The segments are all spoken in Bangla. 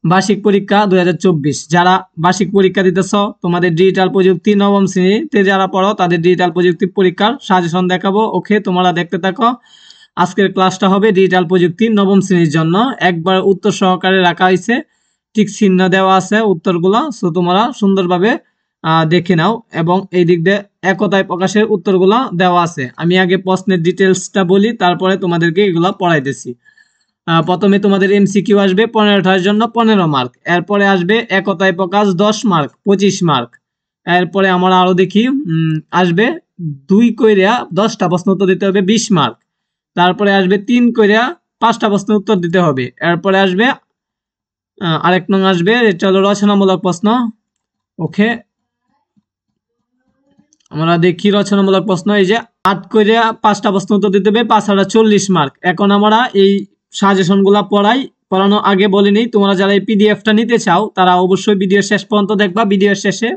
বার্ষিক পরীক্ষা 2024। যারা বার্ষিক পরীক্ষা দিতেছ, তোমাদের ডিজিটাল প্রযুক্তি নবম শ্রেণীতে যারা পড়ো তাদের ডিজিটাল প্রযুক্তি পরীক্ষার সাজেশন দেখাবো। ওকে, তোমরা দেখতে থাকো। আজকের ক্লাসটা হবে ডিজিটাল প্রযুক্তি নবম শ্রেণীর জন্য। একবার উত্তর সহকারে রাখা হয়েছে, ঠিক চিহ্ন দেওয়া আছে উত্তরগুলো। সো তোমরা সুন্দরভাবে দেখে নাও এবং এই দিক দিয়ে একতায় প্রকাশের উত্তরগুলো দেওয়া আছে। আমি আগে প্রশ্নের ডিটেলসটা বলি, তারপরে তোমাদেরকে এগুলো পড়াইতেছি। প্রথমে তোমাদের এমসিকিউ আসবে 15টার জন্য 15 মার্ক। এরপরে আসবে একতায় প্রকাশ 10 মার্ক, 25 মার্ক। এরপরে আমরা আরো দেখি, আসবে 2 কইরা 10টা প্রশ্ন উত্তর দিতে হবে, 20 মার্ক। তারপরে আসবে 3 কইরা 5টা প্রশ্ন উত্তর দিতে হবে। এরপরে আসবে আরেক নং আসবে, এটা হলো রচনামূলক প্রশ্ন। ওকে, আমরা দেখি রচনামূলক প্রশ্ন। এই যে 8 কইরা 5টা প্রশ্ন উত্তর দিতে হবে, 5 আর 40 মার্ক। এখন আমরা এই সাজেশন গুলা পড়ানোর আগে বলে নিই, তোমরা যারা এই পিডিএফটা নিতে চাও তারা অবশ্যই ভিডিও শেষ পর্যন্ত দেখবা। ভিডিও শেষে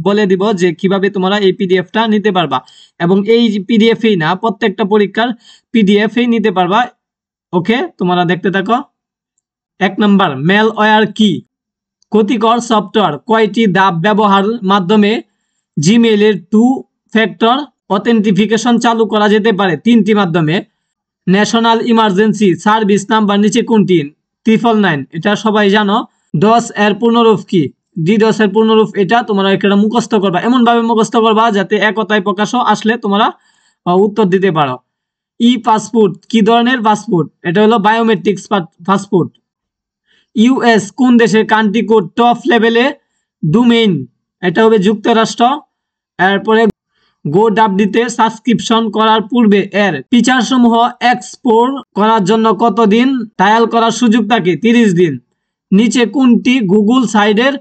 বলে দিব যে কিভাবে তোমরা এই পিডিএফটা নিতে পারবা, এবং এই পিডিএফই না, প্রত্যেকটা পরীক্ষার পিডিএফই নিতে পারবা। ওকে, তোমরা দেখতে থাকো। 1 নাম্বার, ম্যালওয়্যার কি? ক্ষতিকর সফটওয়্যার। কয়টি ধাপ ব্যবহার মাধ্যমে জিমেইলের 2 ফ্যাক্টর অথেন্টিফিকেশন চালু করা যেতে পারে? 3টি মাধ্যমে। ন্যাশনাল ইমার্জেন্সি সার্ভিস নাম্বার নিচে কোনটি? 999, এটা সবাই জানো। DOS এর পূর্ণরূপ কি? DDoS এর পূর্ণরূপ এটা। তোমরা এটা মুখস্থ করবা, এমন ভাবে মুখস্থ করবা যাতে একতায় প্রকাশও আসলে তোমরা উত্তর দিতে পারো। ই পাসপোর্ট কি ধরনের পাসপোর্ট? এটা হলো বায়োমেট্রিক্স পাসপোর্ট। ইউএস কোন দেশের কান্ট্রি কোড টপ লেভেলে ডোমেইন? এটা হবে যুক্তরাষ্ট্র। এরপরে গোডাবডিতে সাবস্ক্রিপশন করার পূর্বে এর ফিচার সমূহ এক্সপ্লোর করার জন্য কতদিন ট্রায়াল করার সুযোগ থাকে? 30 দিন। নিচে কোনটি গুগল সাইডের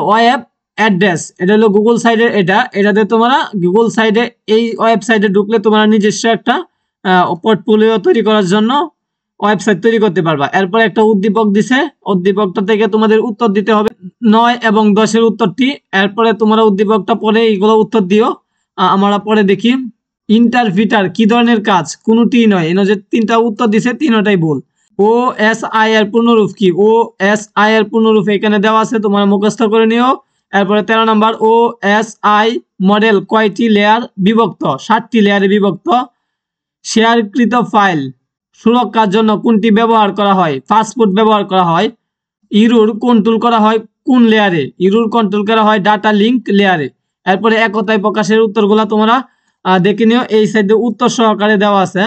ওয়েব অ্যাড্রেস? এটা হলো গুগল সাইডের এটাতে তোমরা গুগল সাইডে এই ওয়েবসাইটে ঢুকলে তোমরা নিজস্ব একটা পোর্টফোলিও তৈরি করার জন্য ওয়েবসাইট তৈরি করতে পারবা। এরপরে একটা উদ্দীপক দিছে, উদ্দীপকটা থেকে তোমাদের উত্তর দিতে হবে 9 এবং 10 এর উত্তরটি। এরপরে তোমরা উদ্দীপকটা পড়ে এইগুলো উত্তর দিও। আমরা পরে দেখি, ইন্টারপ্রিটার কি ধরনের কাজ? কোনটি নয়। এনে যে 3টা উত্তর দিছে, 3টাই ভুল। OSI এর পূর্ণরূপ কি? OSI এর পূর্ণরূপ এখানে দেওয়া আছে, তোমরা মুখস্থ করে নিও। এরপরে 13 নাম্বার, OSI মডেল কয়টি লেয়ার বিভক্ত? 7টি লেয়ারে বিভক্ত। শেয়ারকৃত ফাইল সুরক্ষার জন্য কোনটি ব্যবহার করা হয়? পাসপোর্ট ব্যবহার করা হয়। ইরর কন্ট্রোল করা হয় কোন লেয়ারে? ইরর কন্ট্রোল করা হয় ডাটা লিঙ্ক লেয়ারে। এরপরে একতায় প্রকাশের উত্তরগুলা তোমরা দেখে নিও, এই সাইডে উত্তর সহকারে দেওয়া আছে।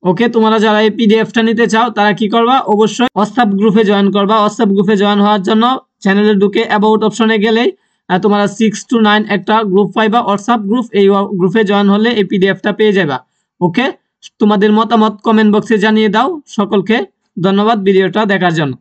ওকে, তোমরা যারা এই পিডিএফটা নিতে চাও তারা কি করবা? অবশ্যই হোয়াটসঅ্যাপ গ্রুপে জয়েন করবা। হোয়াটসঅ্যাপ গ্রুপে জয়েন হওয়ার জন্য চ্যানেলে ঢুকে অ্যাবাউট অপশনে গেলেই তোমরা 6 to 9 একটা গ্রুপ পাইবা, হোয়াটসঅ্যাপ গ্রুপ। এই গ্রুপে জয়েন হলে এই পিডিএফটা পেয়ে যাবা। ওকে, তোমাদের মতামত কমেন্ট বক্সে জানিয়ে দাও। সকলকে ধন্যবাদ ভিডিওটা দেখার জন্য।